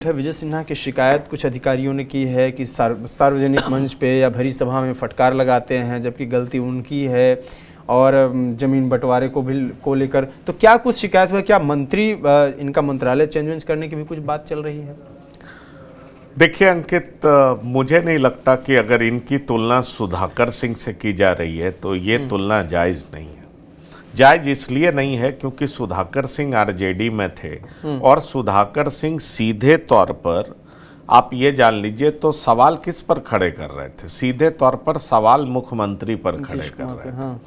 विजय सिन्हा की शिकायत कुछ अधिकारियों ने की है कि सार्वजनिक मंच पे या भरी सभा में फटकार लगाते हैं, जबकि गलती उनकी है और जमीन बंटवारे को लेकर तो क्या कुछ शिकायत हुआ? क्या मंत्री इनका मंत्रालय चेंज करने की भी कुछ बात चल रही है? देखिए अंकित, मुझे नहीं लगता कि अगर इनकी तुलना सुधाकर सिंह से की जा रही है तो ये तुलना जायज़ नहीं है। जायज इसलिए नहीं है क्योंकि सुधाकर सिंह आरजेडी में थे और सुधाकर सिंह सीधे तौर पर, आप ये जान लीजिए, तो सवाल किस पर खड़े कर रहे थे? सीधे तौर पर सवाल मुख्यमंत्री पर खड़े कर रहे थे।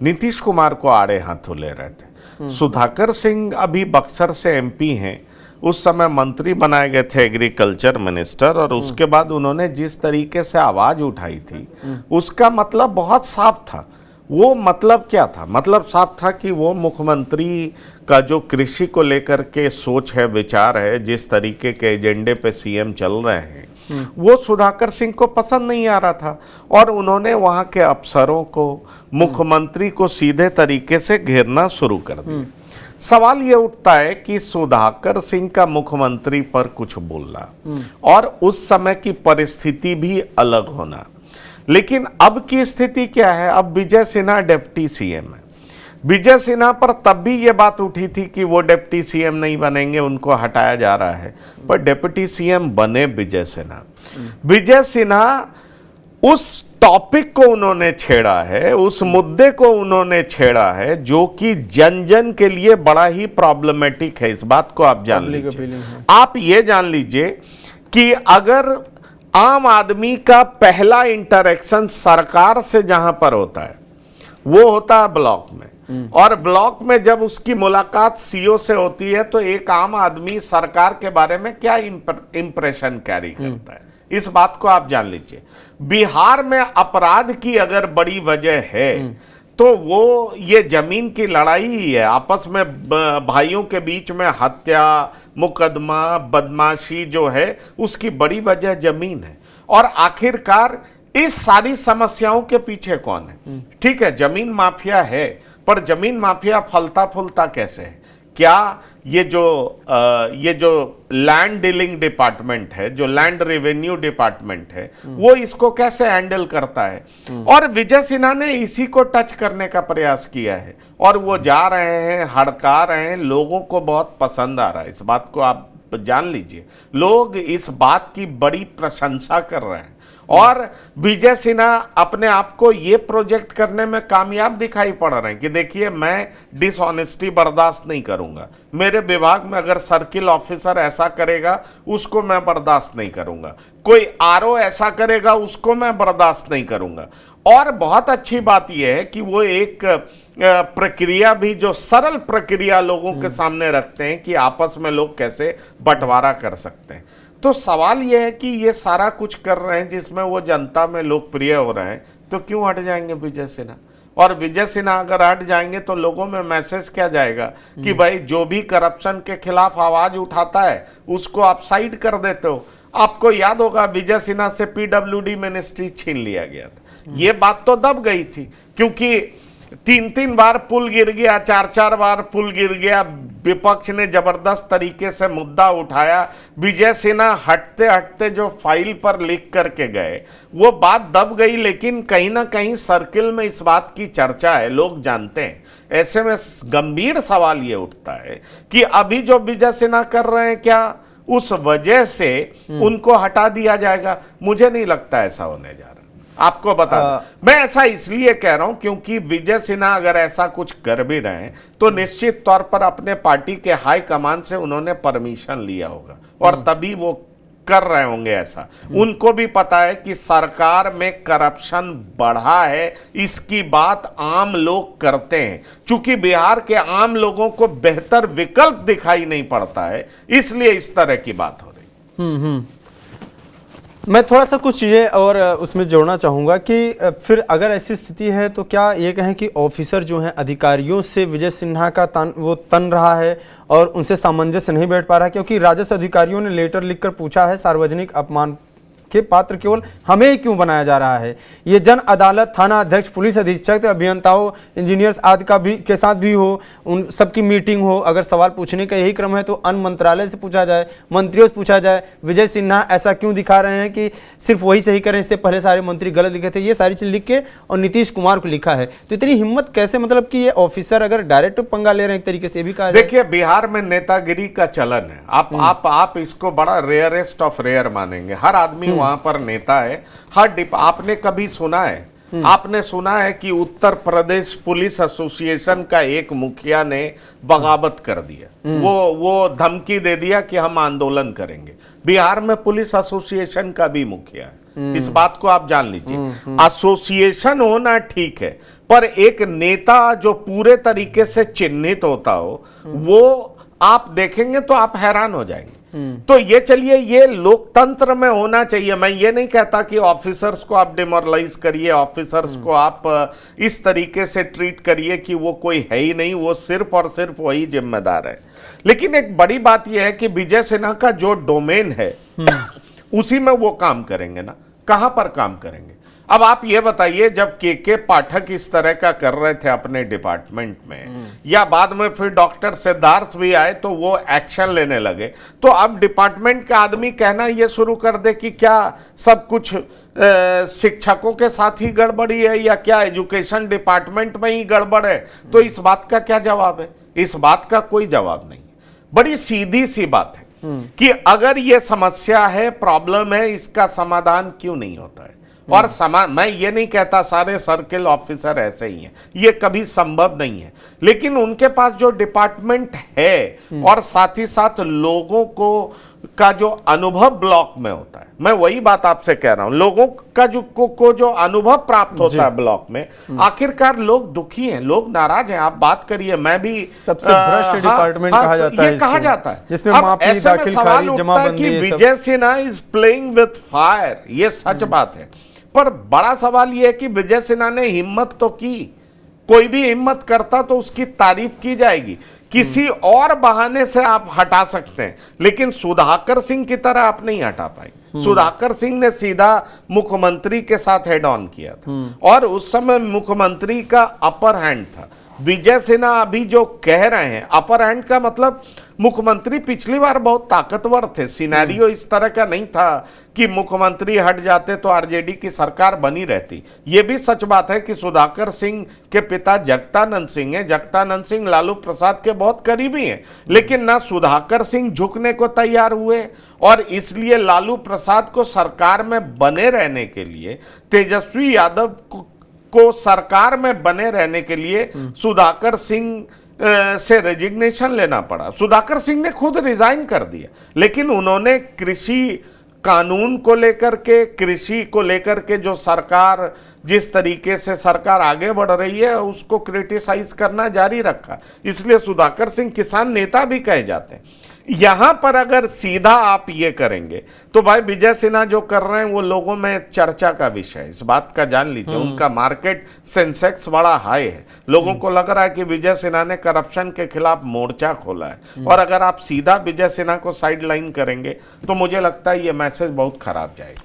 नीतीश कुमार को आड़े हाथों ले रहे थे। सुधाकर सिंह अभी बक्सर से एमपी हैं, उस समय मंत्री बनाए गए थे, एग्रीकल्चर मिनिस्टर, और उसके बाद उन्होंने जिस तरीके से आवाज उठाई थी उसका मतलब बहुत साफ था। वो मतलब क्या था? मतलब साफ था कि वो मुख्यमंत्री का जो कृषि को लेकर के सोच है, विचार है, जिस तरीके के एजेंडे पे सीएम चल रहे हैं, वो सुधाकर सिंह को पसंद नहीं आ रहा था और उन्होंने वहाँ के अफसरों को, मुख्यमंत्री को सीधे तरीके से घेरना शुरू कर दिया। सवाल ये उठता है कि सुधाकर सिंह का मुख्यमंत्री पर कुछ बोलना और उस समय की परिस्थिति भी अलग होना, लेकिन अब की स्थिति क्या है? अब विजय सिन्हा डिप्टी सीएम है। विजय सिन्हा पर तब भी ये बात उठी थी कि वो डिप्टी सीएम नहीं बनेंगे, उनको हटाया जा रहा है, पर डिप्टी सीएम बने विजय सिन्हा। विजय सिन्हा उस टॉपिक को उन्होंने छेड़ा है, उस मुद्दे को उन्होंने छेड़ा है जो कि जन जन के लिए बड़ा ही प्रॉब्लमेटिक है। इस बात को आप जान लीजिए। आप ये जान लीजिए कि अगर आम आदमी का पहला इंटरेक्शन सरकार से जहां पर होता है वो होता है ब्लॉक में, और ब्लॉक में जब उसकी मुलाकात सीओ से होती है तो एक आम आदमी सरकार के बारे में क्या इंप्रेशन कैरी करता है, इस बात को आप जान लीजिए। बिहार में अपराध की अगर बड़ी वजह है तो वो ये जमीन की लड़ाई ही है। आपस में भाइयों के बीच में हत्या, मुकदमा, बदमाशी जो है उसकी बड़ी वजह जमीन है। और आखिरकार इस सारी समस्याओं के पीछे कौन है? ठीक है, जमीन माफिया है, पर जमीन माफिया फलता फूलता कैसे है? क्या ये जो लैंड डीलिंग डिपार्टमेंट है, जो लैंड रेवेन्यू डिपार्टमेंट है, वो इसको कैसे हैंडल करता है? और विजय सिन्हा ने इसी को टच करने का प्रयास किया है और वो जा रहे हैं, हड़का रहे हैं, लोगों को बहुत पसंद आ रहा है। इस बात को आप जान लीजिए, लोग इस बात की बड़ी प्रशंसा कर रहे हैं और विजय सिन्हा अपने आप को ये प्रोजेक्ट करने में कामयाब दिखाई पड़ रहे हैं कि देखिए, मैं डिसऑनेस्टी बर्दाश्त नहीं करूंगा। मेरे विभाग में अगर सर्किल ऑफिसर ऐसा करेगा उसको मैं बर्दाश्त नहीं करूंगा, कोई आरओ ऐसा करेगा उसको मैं बर्दाश्त नहीं करूंगा। और बहुत अच्छी बात यह है कि वो एक प्रक्रिया भी, जो सरल प्रक्रिया लोगों के सामने रखते हैं कि आपस में लोग कैसे बंटवारा कर सकते हैं। तो सवाल यह है कि ये सारा कुछ कर रहे हैं जिसमें वो जनता में लोकप्रिय हो रहे हैं, तो क्यों हट जाएंगे विजय सिन्हा? और विजय सिन्हा अगर हट जाएंगे तो लोगों में मैसेज क्या जाएगा कि भाई जो भी करप्शन के खिलाफ आवाज उठाता है उसको आप साइड कर देते हो। आपको याद होगा विजय सिन्हा से पीडब्ल्यूडी मिनिस्ट्री छीन लिया गया था। ये बात तो दब गई थी क्योंकि 3-3 बार पुल गिर गया, 4-4 बार पुल गिर गया, विपक्ष ने जबरदस्त तरीके से मुद्दा उठाया। विजय सिन्हा हटते हटते जो फाइल पर लिख करके गए वो बात दब गई, लेकिन कहीं ना कहीं सर्किल में इस बात की चर्चा है, लोग जानते हैं। ऐसे में गंभीर सवाल ये उठता है कि अभी जो विजय सिन्हा कर रहे हैं, क्या उस वजह से उनको हटा दिया जाएगा? मुझे नहीं लगता ऐसा होने जा रहा। आपको बता मैं ऐसा इसलिए कह रहा हूं क्योंकि विजय सिन्हा अगर ऐसा कुछ कर भी रहे हैं तो निश्चित तौर पर अपने पार्टी के हाई कमान से उन्होंने परमिशन लिया होगा और तभी वो कर रहे होंगे ऐसा। उनको भी पता है कि सरकार में करप्शन बढ़ा है, इसकी बात आम लोग करते हैं। चूंकि बिहार के आम लोगों को बेहतर विकल्प दिखाई नहीं पड़ता है, इसलिए इस तरह की बात हो रही। मैं थोड़ा सा कुछ चीज़ें और उसमें जोड़ना चाहूँगा कि फिर अगर ऐसी स्थिति है तो क्या ये कहें कि ऑफिसर जो हैं, अधिकारियों से विजय सिन्हा का तन रहा है और उनसे सामंजस्य नहीं बैठ पा रहा है? क्योंकि राजस्व अधिकारियों ने लेटर लिखकर पूछा है सार्वजनिक अपमान के पात्र केवल हमें ही क्यों बनाया जा रहा है? ये जन अदालत थाना अध्यक्ष, पुलिस अधीक्षक, अभियंताओं, इंजीनियर्स आदि का भी के साथ भी हो, उन सबकी मीटिंग हो। अगर सवाल पूछने का यही क्रम है तो अन्य मंत्रालय से पूछा जाए, मंत्रियों से पूछा जाए। विजय सिन्हा ऐसा क्यों दिखा रहे हैं कि सिर्फ वही सही करें, इससे पहले सारे मंत्री गलत लिखे थे? ये सारी चीज लिख के और नीतीश कुमार को लिखा है। तो इतनी हिम्मत कैसे, मतलब कि ये ऑफिसर अगर डायरेक्ट पंगा ले रहे हैं एक तरीके से, भी कहा जाए। देखिए, बिहार में नेतागिरी का चलन है। आप इसको बड़ा रेयरेस्ट ऑफ रेयर मानेंगे। हर आदमी वहां पर नेता है। आपने कभी सुना है, आपने सुना है कि उत्तर प्रदेश पुलिस एसोसिएशन का एक मुखिया ने बगावत कर दिया? वो धमकी दे दिया कि हम आंदोलन करेंगे। बिहार में पुलिस एसोसिएशन का भी मुखिया है, इस बात को आप जान लीजिए। एसोसिएशन होना ठीक है, पर एक नेता जो पूरे तरीके से चिन्हित होता हो, वो आप देखेंगे तो आप हैरान हो जाएंगे। तो ये चलिए, ये लोकतंत्र में होना चाहिए। मैं ये नहीं कहता कि ऑफिसर्स को आप डिमोरलाइज करिए, ऑफिसर्स को आप इस तरीके से ट्रीट करिए कि वो कोई है ही नहीं, वो सिर्फ और सिर्फ वही जिम्मेदार है। लेकिन एक बड़ी बात यह है कि विजय सिन्हा का जो डोमेन है उसी में वो काम करेंगे ना, कहां पर काम करेंगे? अब आप ये बताइए, जब के पाठक इस तरह का कर रहे थे अपने डिपार्टमेंट में, या बाद में फिर डॉक्टर सिद्धार्थ भी आए तो वो एक्शन लेने लगे, तो अब डिपार्टमेंट का आदमी कहना ये शुरू कर दे कि क्या सब कुछ शिक्षकों के साथ ही गड़बड़ी है, या क्या एजुकेशन डिपार्टमेंट में ही गड़बड़ है, तो इस बात का क्या जवाब है? इस बात का कोई जवाब नहीं। बड़ी सीधी सी बात है कि अगर ये समस्या है, प्रॉब्लम है, इसका समाधान क्यों नहीं होता है? और मैं ये नहीं कहता सारे सर्किल ऑफिसर ऐसे ही हैं, ये कभी संभव नहीं है। लेकिन उनके पास जो डिपार्टमेंट है और साथ ही साथ लोगों का जो अनुभव ब्लॉक में होता है, मैं वही बात आपसे कह रहा हूं, लोगों का जो अनुभव प्राप्त होता है ब्लॉक में, आखिरकार लोग दुखी हैं, लोग नाराज हैं। आप बात करिए, मैं भी सबसे भ्रष्ट डिपार्टमेंट कहा जाता है, ये कहा जाता है। जिसमें अब ऐसे में सवाल उठता है कि Vijay Sinha is playing with fire, ये सच बात है। पर बड़ा सवाल यह है कि विजय सिन्हा ने हिम्मत तो की, कोई भी हिम्मत करता तो उसकी तारीफ की जाएगी। किसी और बहाने से आप हटा सकते हैं, लेकिन सुधाकर सिंह की तरह आप नहीं हटा पाएंगे। सुधाकर सिंह ने सीधा मुख्यमंत्री के साथ हेड ऑन किया था और उस समय मुख्यमंत्री का अपर हैंड था। विजय सिन्हा अभी जो कह रहे हैं, अपर हैंड का मतलब मुख्यमंत्री पिछली बार बहुत ताकतवर थे। सिनेरियो इस तरह का नहीं था कि मुख्यमंत्री हट जाते तो आरजेडी की सरकार बनी रहती। यह भी सच बात है कि सुधाकर सिंह के पिता जगतानंद सिंह हैं। जगतानंद सिंह लालू प्रसाद के बहुत करीबी हैं, लेकिन ना सुधाकर सिंह झुकने को तैयार हुए, और इसलिए लालू प्रसाद को सरकार में बने रहने के लिए, तेजस्वी यादव को सरकार में बने रहने के लिए सुधाकर सिंह से रेजिग्नेशन लेना पड़ा। सुधाकर सिंह ने खुद रिजाइन कर दिया, लेकिन उन्होंने कृषि कानून को लेकर के, कृषि को लेकर के जो सरकार, जिस तरीके से सरकार आगे बढ़ रही है, उसको क्रिटिसाइज करना जारी रखा। इसलिए सुधाकर सिंह किसान नेता भी कहे जाते हैं। यहां पर अगर सीधा आप ये करेंगे तो भाई विजय सिन्हा जो कर रहे हैं वो लोगों में चर्चा का विषय है, इस बात का जान लीजिए। उनका मार्केट सेंसेक्स बड़ा हाई है, लोगों को लग रहा है कि विजय सिन्हा ने करप्शन के खिलाफ मोर्चा खोला है। और अगर आप सीधा विजय सिन्हा को साइड लाइन करेंगे तो मुझे लगता है ये मैसेज बहुत खराब जाएगा।